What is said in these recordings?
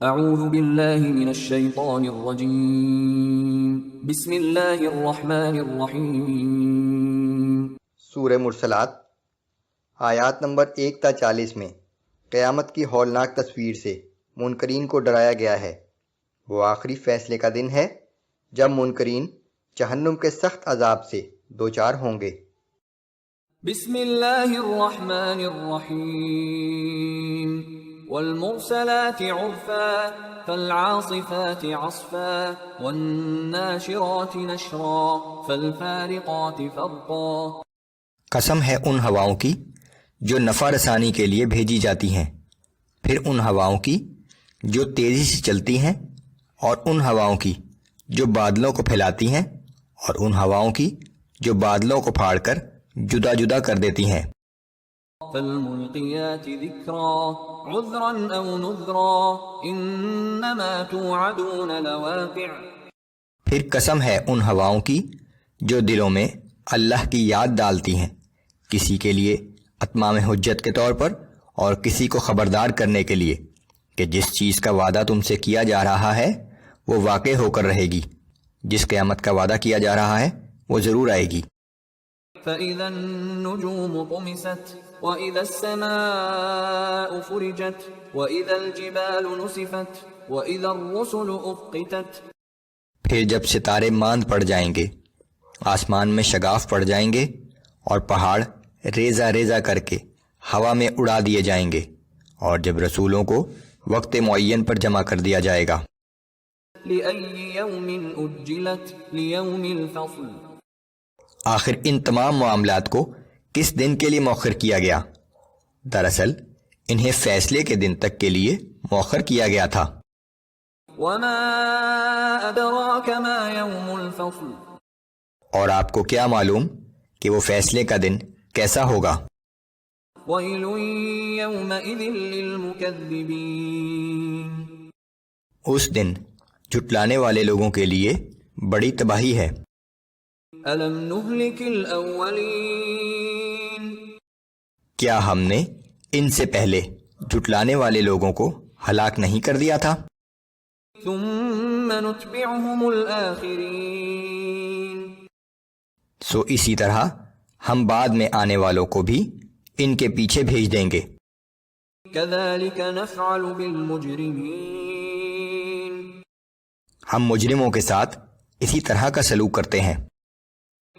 اعوذ باللہ من الشیطان الرجیم بسم اللہ الرحمن الرحیم۔ سورہ مرسلات آیات نمبر 1 تا 40 میں قیامت کی ہولناک تصویر سے منکرین کو ڈرایا گیا ہے۔ وہ آخری فیصلے کا دن ہے جب منکرین جہنم کے سخت عذاب سے دوچار ہوں گے۔ بسم اللہ الرحمن الرحیم۔ والمرسلات عرفا فالعاصفات عصفا والناشرات نشرا فالفارقات فرقا۔ قسم ہے ان ہواؤں کی جو نفع رسانی کے لیے بھیجی جاتی ہیں، پھر ان ہواؤں کی جو تیزی سے چلتی ہیں، اور ان ہواؤں کی جو بادلوں کو پھیلاتی ہیں، اور ان ہواؤں کی جو بادلوں کو پھاڑ کر جدا جدا کر دیتی ہیں۔ فالملقیات ذکرا عذرا او نذرا انما توعدون لواقع۔ پھر قسم ہے ان ہواؤں کی جو دلوں میں اللہ کی یاد ڈالتی ہیں، کسی کے لیے اتمام حجت کے طور پر اور کسی کو خبردار کرنے کے لیے کہ جس چیز کا وعدہ تم سے کیا جا رہا ہے وہ واقع ہو کر رہے گی، جس قیامت کا وعدہ کیا جا رہا ہے وہ ضرور آئے گی۔ فَإِذَا النُّجُومُ طُمِسَتْ وَإِذَا السَّمَاءُ فُرِجَتْ وَإِذَا الْجِبَالُ نُسِفَتْ وَإِذَا الرُّسُلُ أُقِّتَتْ۔ پھر جب ستارے ماند پڑ جائیں گے، آسمان میں شگاف پڑ جائیں گے، اور پہاڑ ریزہ ریزہ کر کے ہوا میں اڑا دیے جائیں گے، اور جب رسولوں کو وقت معین پر جمع کر دیا جائے گا۔ لِأَيِّ يَوْمٍ أُجِّلَتْ لِيَوْمِ الْفَصْلِ۔ آخر ان تمام معاملات کو کس دن کے لیے مؤخر کیا گیا؟ دراصل انہیں فیصلے کے دن تک کے لیے مؤخر کیا گیا تھا۔ وَمَا أَدْرَاكَ مَا يَوْمُ الْفَصْلِ۔ اور آپ کو کیا معلوم کہ وہ فیصلے کا دن کیسا ہوگا؟ وَيْلٌ يَوْمَئِذٍ لِّلْمُكَذِّبِينَ۔ اس دن جھٹلانے والے لوگوں کے لیے بڑی تباہی ہے۔ أَلَمْ نُهْلِكِ الْأَوَّلِينَ۔ کیا ہم نے ان سے پہلے جھٹلانے والے لوگوں کو ہلاک نہیں کر دیا تھا؟ ثُمَّ نُتْبِعُهُمُ الْآخِرِينَ۔ سو اسی طرح ہم بعد میں آنے والوں کو بھی ان کے پیچھے بھیج دیں گے۔ كَذَلِكَ نَفْعَلُ بِالْمُجْرِمِينَ۔ ہم مجرموں کے ساتھ اسی طرح کا سلوک کرتے ہیں۔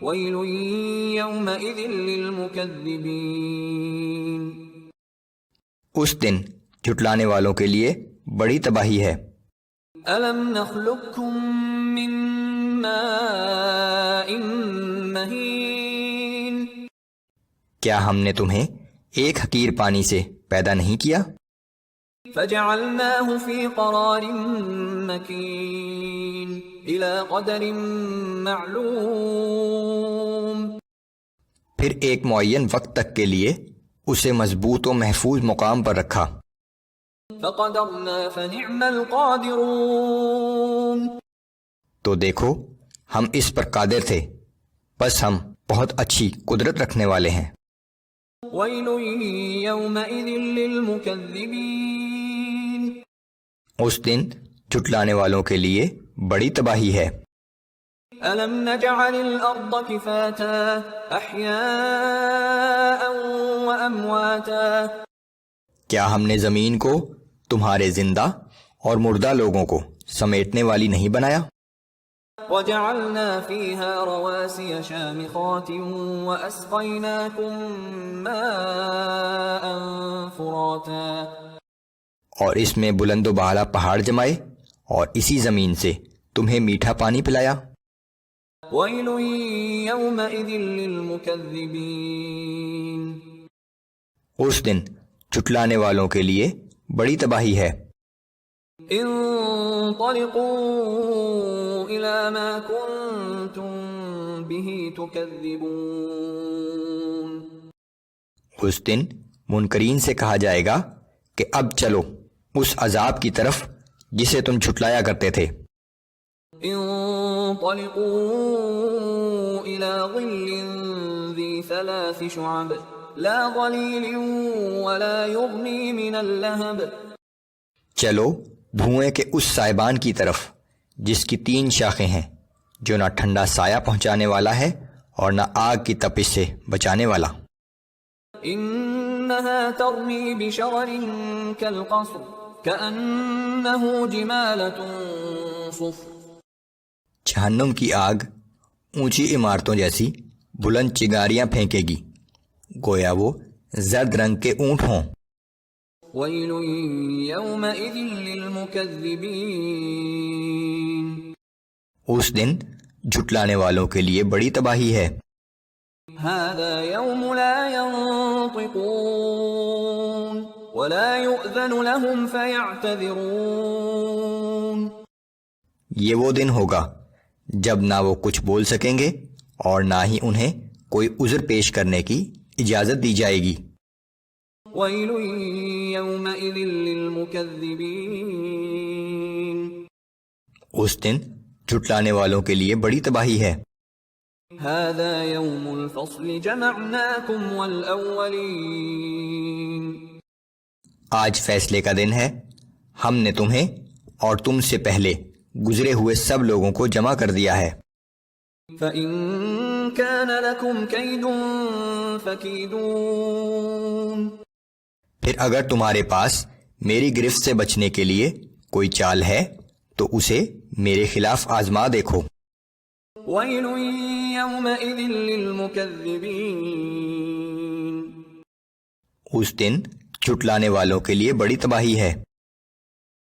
وَيْلٌ يَوْمَئِذٍ لِّلْمُكَذِّبِينَ۔ اس دن جھٹلانے والوں کے لیے بڑی تباہی ہے۔ أَلَمْ نَخْلُقكُّم مِّن مَّاءٍ مَّهِينٍ۔ کیا ہم نے تمہیں ایک حقیر پانی سے پیدا نہیں کیا؟ فَجَعَلْنَاهُ فِي قَرَارٍ مَّكِينٍ إِلَى قَدَرٍ مَّعْلُومٍ۔ پھر ایک معین وقت تک کے لیے اسے مضبوط و محفوظ مقام پر رکھا۔ فَقَدَرْنَا فَنِعْمَ الْقَادِرُونَ۔ تو دیکھو ہم اس پر قادر تھے، بس ہم بہت اچھی قدرت رکھنے والے ہیں۔ وَيْلٌ يَوْمَئِذٍ لِّلْمُكَذِّبِينَ۔ اس دن جھٹلانے والوں کے لیے بڑی تباہی ہے۔ أَلَمْ نَجْعَلِ الْأَرْضَ كِفَاتًا أَحْيَاءً وَأَمْوَاتًا۔ کیا ہم نے زمین کو تمہارے زندہ اور مردہ لوگوں کو سمیٹنے والی نہیں بنایا؟ وَجَعَلْنَا فِيهَا رَوَاسِيَ شَامِخَاتٍ وَأَسْقَيْنَاكُم مَّاءً فُرَاتًا۔ اور اس میں بلند و بالا پہاڑ جمائے، اور اسی زمین سے تمہیں میٹھا پانی پلایا۔ وَيْلٌ يَوْمَئِذٍ لِّلْمُكَذِّبِينَ۔ اس دن جھٹلانے والوں کے لیے بڑی تباہی ہے۔ انطلقوا إلى ما كنتم به تكذبون۔ اس دن منکرین سے کہا جائے گا کہ اب چلو اس عذاب کی طرف جسے تم جھٹلایا کرتے تھے۔ انطلقوا إلى ظل ذي 3 شعب لا ظليل ولا يغني من اللهب۔ چلو دھوئیں کے اس سائبان کی طرف جس کی 3 شاخیں ہیں، جو نہ ٹھنڈا سایہ پہنچانے والا ہے اور نہ آگ کی تپش سے بچانے والا۔ انها ترمی بشرر كالقصر كأنه جمالة صفر۔ جہنم کی آگ اونچی عمارتوں جیسی بلند چنگاریاں پھینکے گی، گویا وہ زرد رنگ کے اونٹ ہوں۔ ویل یومئذ للمکذبین۔ اس دن جھٹلانے والوں کے لیے بڑی تباہی ہے۔ هذا يوم لا ينطقون ولا يؤذن لهم فيعتذرون۔ یہ وہ دن ہوگا جب نہ وہ کچھ بول سکیں گے اور نہ ہی انہیں کوئی عذر پیش کرنے کی اجازت دی جائے گی۔ ویل یومئذ للمکذبین۔ اس دن جھٹلانے والوں کے لیے بڑی تباہی ہے۔ هذا يوم الفصل جمعناكم والأولين۔ آج فیصلے کا دن ہے، ہم نے تمہیں اور تم سے پہلے گزرے ہوئے سب لوگوں کو جمع کر دیا ہے۔ فَإِن كَانَ لَكُمْ كَيْدٌ فَكِيدُونِ۔ پھر اگر تمہارے پاس میری گرفت سے بچنے کے لیے کوئی چال ہے تو اسے میرے خلاف آزما دیکھو۔ وَيْلٌ يَوْمَئِذٍ لِّلْمُكَذِّبِينَ۔ اس دن جھٹلانے والوں کے لیے بڑی تباہی ہے۔